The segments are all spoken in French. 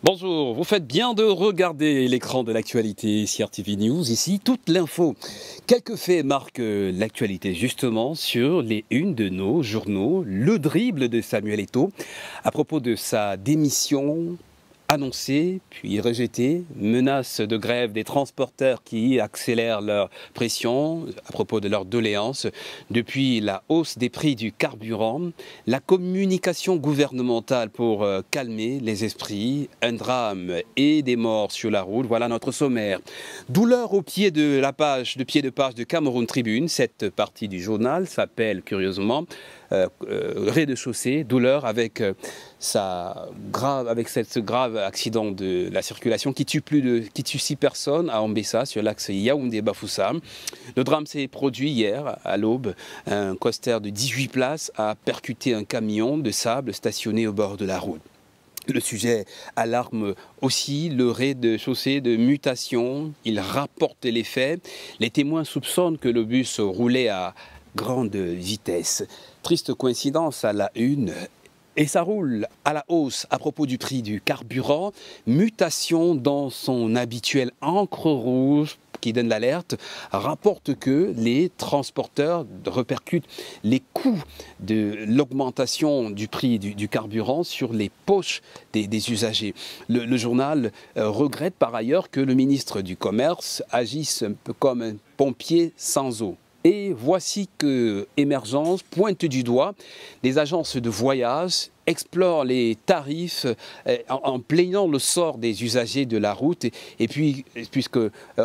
Bonjour, vous faites bien de regarder l'écran de l'actualité CRTV News. Ici, toute l'info. Quelques faits marquent l'actualité justement sur les unes de nos journaux. Le dribble de Samuel Eto'o à propos de sa démission annoncée puis rejetée, menace de grève des transporteurs qui accélèrent leur pression à propos de leurs doléances, depuis la hausse des prix du carburant, la communication gouvernementale pour calmer les esprits, un drame et des morts sur la route, voilà notre sommaire. Douleur au pied de la page, de page de Cameroun Tribune, cette partie du journal s'appelle curieusement rez-de-chaussée, douleur avec ce grave accident de la circulation qui tue 6 personnes à Ambessa sur l'axe Yaoundé-Bafoussa. Le drame s'est produit hier à l'aube. Un coaster de 18 places a percuté un camion de sable stationné au bord de la route. Le sujet alarme aussi le rez-de-chaussée de mutation. Il rapporte les faits. Les témoins soupçonnent que le bus roulait à grande vitesse. Triste coïncidence à la une. Et ça roule à la hausse à propos du prix du carburant. Mutation dans son habituelle encre rouge qui donne l'alerte, rapporte que les transporteurs répercutent les coûts de l'augmentation du prix du carburant sur les poches des usagers. Le journal regrette par ailleurs que le ministre du Commerce agisse un peu comme un pompier sans eau. Et voici que Émergence pointe du doigt les agences de voyage explorent les tarifs en plaignant le sort des usagers de la route. Et puis, puisque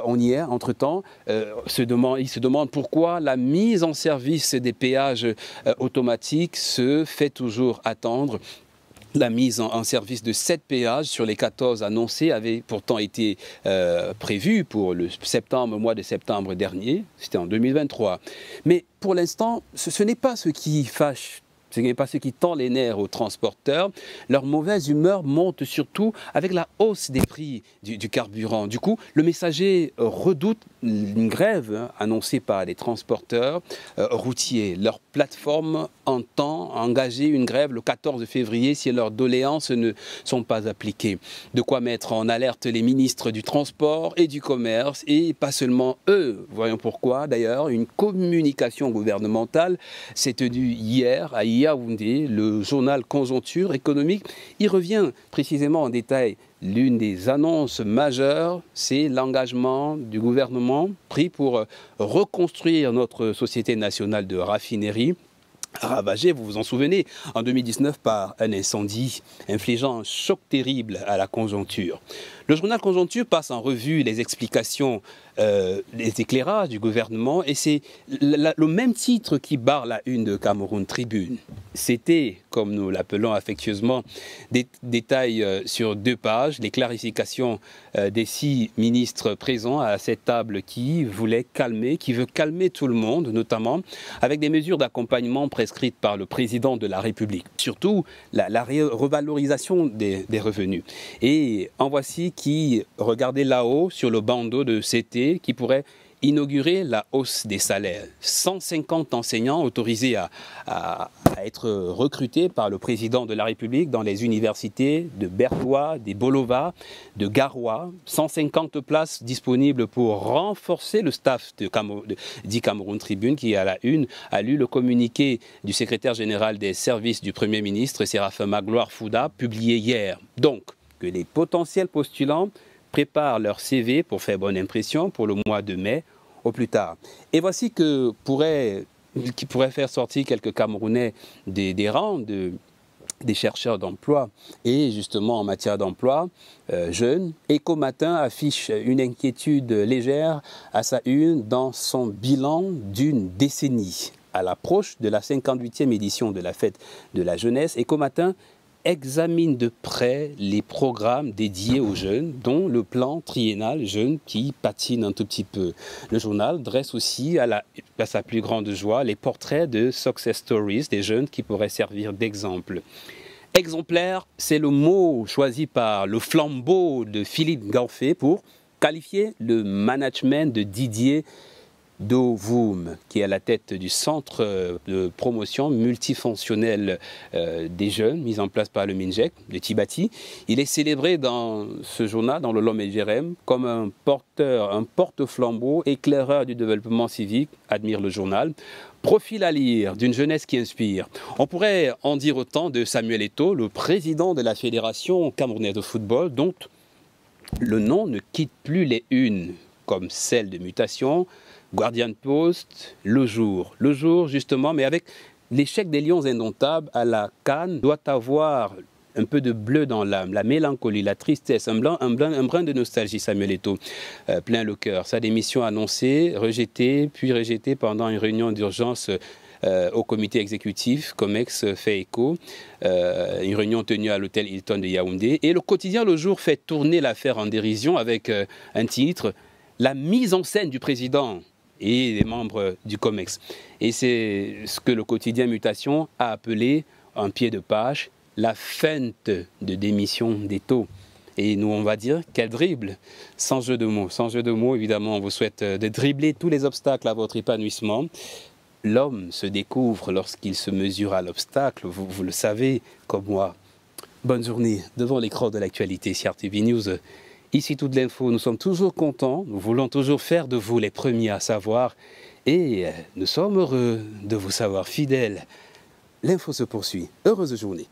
on y est, entre-temps, ils se demandent pourquoi la mise en service des péages automatiques se fait toujours attendre. La mise en service de 7 péages sur les 14 annoncés avait pourtant été prévue pour le mois de septembre dernier. C'était en 2023. Mais pour l'instant, ce n'est pas ce qui fâche. Ce n'est pas ce qui tend les nerfs aux transporteurs. Leur mauvaise humeur monte surtout avec la hausse des prix du carburant. Du coup, le messager redoute une grève annoncée par les transporteurs routiers. Leur plateforme entend engager une grève le 14 février si leurs doléances ne sont pas appliquées. De quoi mettre en alerte les ministres du Transport et du Commerce, et pas seulement eux. Voyons pourquoi. D'ailleurs, une communication gouvernementale s'est tenue hier à Yaoundé. Le journal Conjoncture économique y revient précisément en détail. L'une des annonces majeures, c'est l'engagement du gouvernement pris pour reconstruire notre société nationale de raffinerie, ravagée, vous vous en souvenez, en 2019 par un incendie infligeant un choc terrible à la conjoncture. Le journal Conjoncture passe en revue les explications, les éclairages du gouvernement, et c'est le même titre qui barre la une de Cameroun Tribune. C'était, comme nous l'appelons affectueusement, des détails sur 2 pages, les clarifications des 6 ministres présents à cette table qui veut calmer tout le monde, notamment avec des mesures d'accompagnement prescrites par le président de la République. Surtout, la revalorisation des revenus. Et en voici qui, regardez là-haut sur le bandeau de CT, qui pourrait inaugurer la hausse des salaires. 150 enseignants autorisés à être recrutés par le président de la République dans les universités de Bertois, des Bolova, de Garoua. 150 places disponibles pour renforcer le staff dit Cameroun Tribune, qui à la une a lu le communiqué du secrétaire général des services du Premier ministre, Séraphin Magloire Fouda, publié hier. Donc, que les potentiels postulants préparent leur CV pour faire bonne impression pour le mois de mai au plus tard. Et voici qui pourrait faire sortir quelques Camerounais des rangs des chercheurs d'emploi. Et justement, en matière d'emploi, jeunes, Éco Matin affiche une inquiétude légère à sa une dans son bilan d'une décennie. À l'approche de la 58e édition de la fête de la jeunesse, Éco Matin examine de près les programmes dédiés aux jeunes, dont le plan triennal jeunes qui patine un tout petit peu. Le journal dresse aussi, à sa plus grande joie, les portraits de success stories des jeunes qui pourraient servir d'exemple. Exemplaire, c'est le mot choisi par le flambeau de Philippe Garfé pour qualifier le management de Didier Dovoum, qui est à la tête du centre de promotion multifonctionnel des jeunes, mis en place par le MINJEC de Tibati. Il est célébré dans ce journal, dans le Lom El Jerem, comme un porteur, un porte-flambeau, éclaireur du développement civique, admire le journal. Profil à lire d'une jeunesse qui inspire. On pourrait en dire autant de Samuel Eto'o, le président de la Fédération camerounaise de football, dont le nom ne quitte plus les unes, comme celle de Mutation, Guardian Post, Le Jour. Le Jour, justement, mais avec l'échec des Lions indomptables à la CAN, doit avoir un peu de bleu dans l'âme, la mélancolie, la tristesse, un brin de nostalgie, Samuel Eto'o, plein le cœur. Sa démission annoncée, rejetée, puis rejetée pendant une réunion d'urgence au comité exécutif, COMEX fait écho, une réunion tenue à l'hôtel Hilton de Yaoundé. Et le quotidien Le Jour fait tourner l'affaire en dérision avec un titre, « La mise en scène du président » et des membres du COMEX. Et c'est ce que le quotidien Mutation a appelé, en pied de page, la feinte de démission d'Eto'o. Et nous, on va dire, quel dribble, sans jeu de mots. Sans jeu de mots, évidemment, on vous souhaite de dribbler tous les obstacles à votre épanouissement. L'homme se découvre lorsqu'il se mesure à l'obstacle, vous le savez, comme moi. Bonne journée devant l'écran de l'actualité, CRTV News. Ici toute l'info, nous sommes toujours contents, nous voulons toujours faire de vous les premiers à savoir et nous sommes heureux de vous savoir fidèles. L'info se poursuit. Heureuse journée.